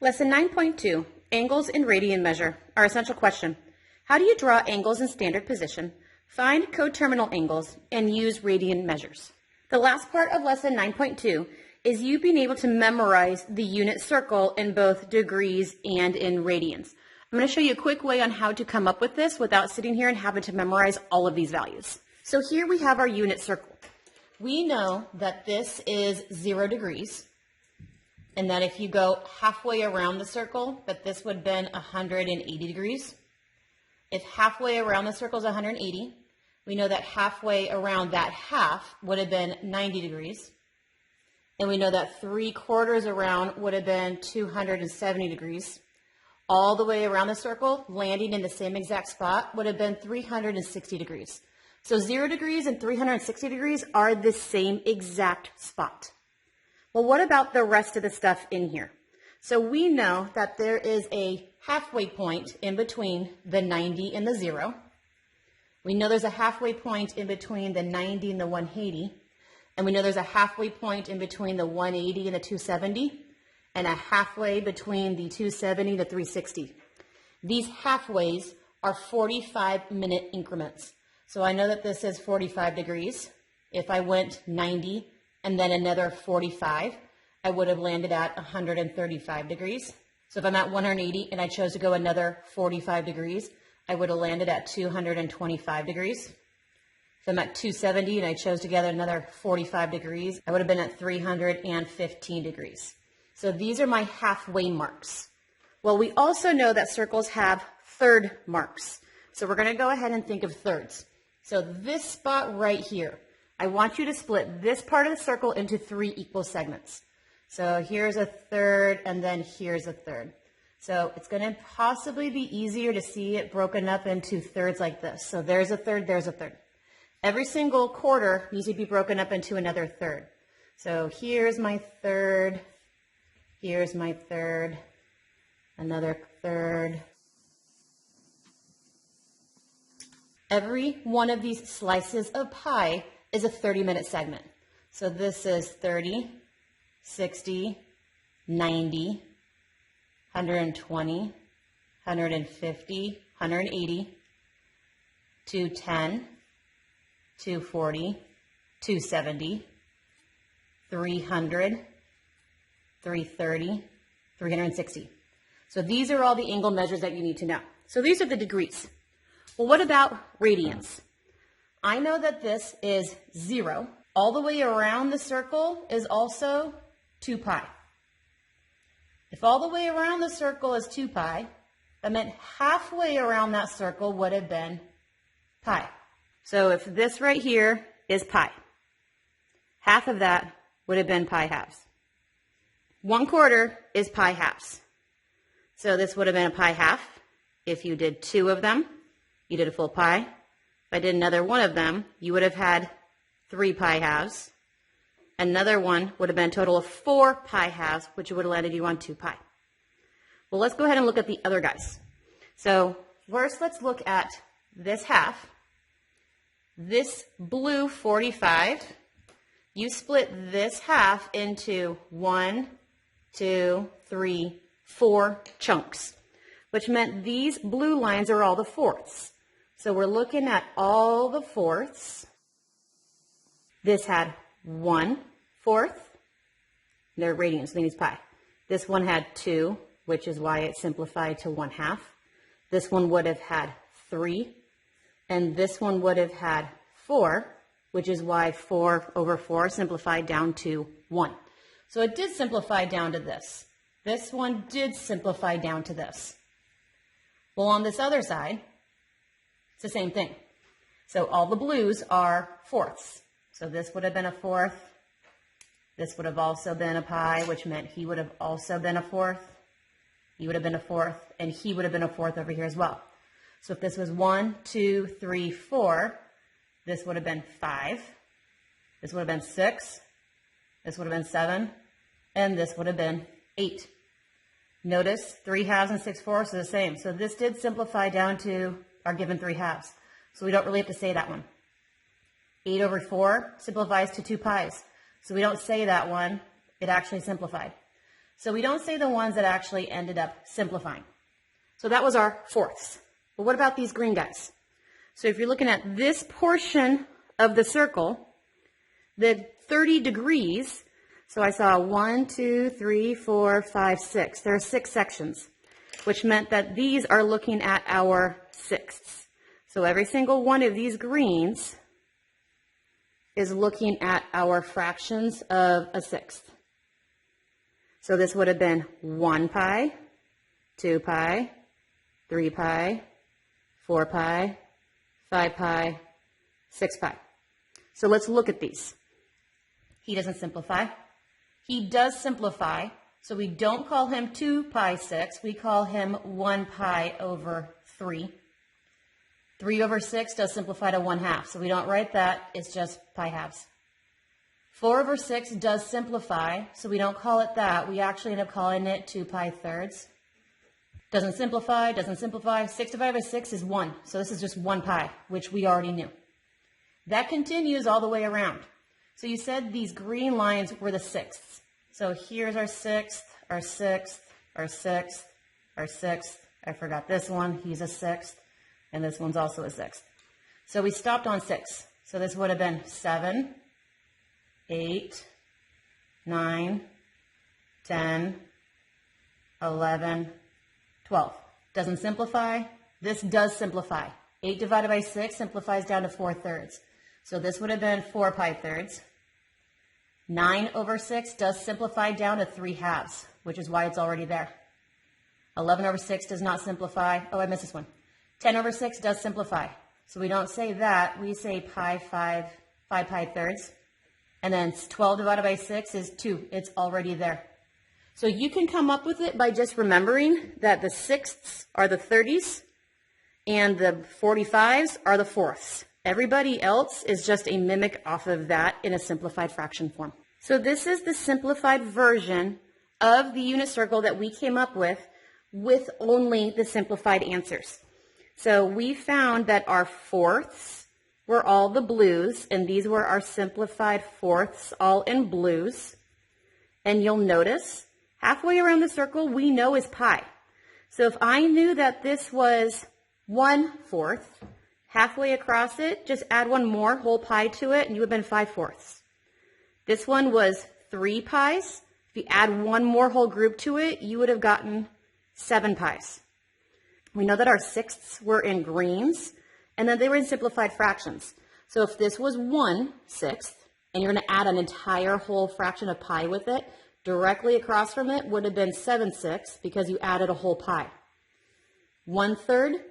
Lesson 9.2, Angles in Radian Measure. Our essential question: how do you draw angles in standard position, find coterminal angles, and use radian measures? The last part of lesson 9.2 is you being able to memorize the unit circle in both degrees and in radians. I'm going to show you a quick way on how to come up with this without sitting here and having to memorize all of these values. So here we have our unit circle. We know that this is 0 degrees, and that if you go halfway around the circle, that this would have been 180 degrees. If halfway around the circle is 180, we know that halfway around that half would have been 90 degrees. And we know that 3/4 around would have been 270 degrees. All the way around the circle, landing in the same exact spot, would have been 360 degrees. So 0 degrees and 360 degrees are the same exact spot. Well, what about the rest of the stuff in here? So we know that there is a halfway point in between the 90 and the 0. We know there's a halfway point in between the 90 and the 180. And we know there's a halfway point in between the 180 and the 270. And a halfway between the 270 and the 360. These halfways are 45-minute increments. So I know that this is 45 degrees. If I went 90 and then another 45, I would have landed at 135 degrees. So if I'm at 180 and I chose to go another 45 degrees, I would have landed at 225 degrees. If I'm at 270 and I chose to gather another 45 degrees, I would have been at 315 degrees. So these are my halfway marks. Well, we also know that circles have third marks. So we're going to go ahead and think of thirds. So this spot right here, I want you to split this part of the circle into 3 equal segments. So here's a third, and then here's a third. So it's going to possibly be easier to see it broken up into thirds like this. So there's a third, there's a third. Every single quarter needs to be broken up into another third. So here's my third, here's my third, another third. Every one of these slices of pie is a 30-minute segment. So this is 30, 60, 90, 120, 150, 180, 210, 240, 270, 300, 330, 360. So these are all the angle measures that you need to know. So these are the degrees. Well, what about radians? I know that this is 0. All the way around the circle is also 2 pi. If all the way around the circle is 2 pi, that meant halfway around that circle would have been pi. So if this right here is pi, half of that would have been pi halves. 1/4 is pi halves. So this would have been a pi half. If you did 2 of them, you did a full pi. If I did another one of them, you would have had 3 pi halves. Another one would have been a total of 4 pi halves, which would have landed you on 2 pi. Well, let's go ahead and look at the other guys. So first, let's look at this half. This blue 45, you split this half into 1, 2, 3, 4 chunks, which meant these blue lines are all the fourths. So we're looking at all the fourths. This had 1/4. They're radians, so they use pi. This one had 2, which is why it simplified to 1/2. This one would have had 3. And this one would have had 4, which is why 4/4 simplified down to 1. So it did simplify down to this. This one did simplify down to this. Well, on this other side, it's the same thing. So all the blues are fourths. So this would have been a 4th. This would have also been a pi, which meant he would have also been a 4th. He would have been a 4th, and he would have been a 4th over here as well. So if this was 1, 2, 3, 4, this would have been 5. This would have been 6. This would have been 7. And this would have been 8. Notice 3 halves and 6/4 are the same. So this did simplify down to our given 3 halves. So we don't really have to say that one. 8/4 simplifies to 2 pi's. So we don't say that one. It actually simplified. So we don't say the ones that actually ended up simplifying. So that was our fourths. But what about these green guys? So if you're looking at this portion of the circle, the 30 degrees, so I saw 1, 2, 3, 4, 5, 6. There are 6 sections, which meant that these are looking at our sixths. So every single one of these greens is looking at our fractions of a sixth. So this would have been 1 pi, 2 pi, 3 pi, 4 pi, 5 pi, 6 pi. So let's look at these. He doesn't simplify. He does simplify, so we don't call him 2 pi 6. We call him 1 pi over 3. 3 over 6 does simplify to 1/2, so we don't write that. It's just pi halves. 4 over 6 does simplify, so we don't call it that. We actually end up calling it 2 pi thirds. Doesn't simplify, doesn't simplify. 6 divided by 6 is 1, so this is just 1 pi, which we already knew. That continues all the way around. So you said these green lines were the sixths. So here's our sixth, our sixth, our sixth, our sixth. I forgot this one, he's a sixth, and this one's also a sixth. So we stopped on 6. So this would have been 7, 8, 9, 10, 11, 12. Doesn't simplify. This does simplify. 8 divided by 6 simplifies down to 4 thirds. So this would have been 4 pi thirds. 9 over 6 does simplify down to 3/2, which is why it's already there. 11 over 6 does not simplify. Oh, I missed this one. 10 over 6 does simplify. So we don't say that. We say 5 pi thirds. And then 12 divided by 6 is 2. It's already there. So you can come up with it by just remembering that the sixths are the 30s and the 45s are the fourths. Everybody else is just a mimic off of that in a simplified fraction form. So this is the simplified version of the unit circle that we came up with only the simplified answers. So we found that our fourths were all the blues, and these were our simplified fourths, all in blues. And you'll notice halfway around the circle we know is pi. So if I knew that this was 1/4, halfway across it, just add one more whole pi to it, and you would have been 5/4. This one was 3 pi's. If you add one more whole group to it, you would have gotten 7 pi's. We know that our sixths were in greens, and then they were in simplified fractions. So if this was 1/6, and you're going to add an entire whole fraction of pi with it, directly across from it would have been 7/6 because you added a whole pi. 1/3,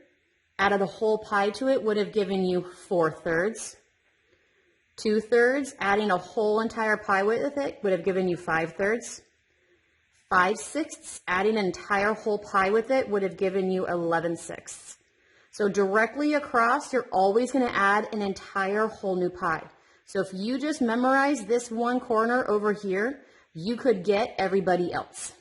added a whole pi to it would have given you 4 thirds. 2 thirds, adding a whole entire pi with it would have given you 5 thirds. 5/6, adding an entire whole pi with it would have given you 11/6. So directly across, you're always going to add an entire whole new pi. So if you just memorize this one corner over here, you could get everybody else.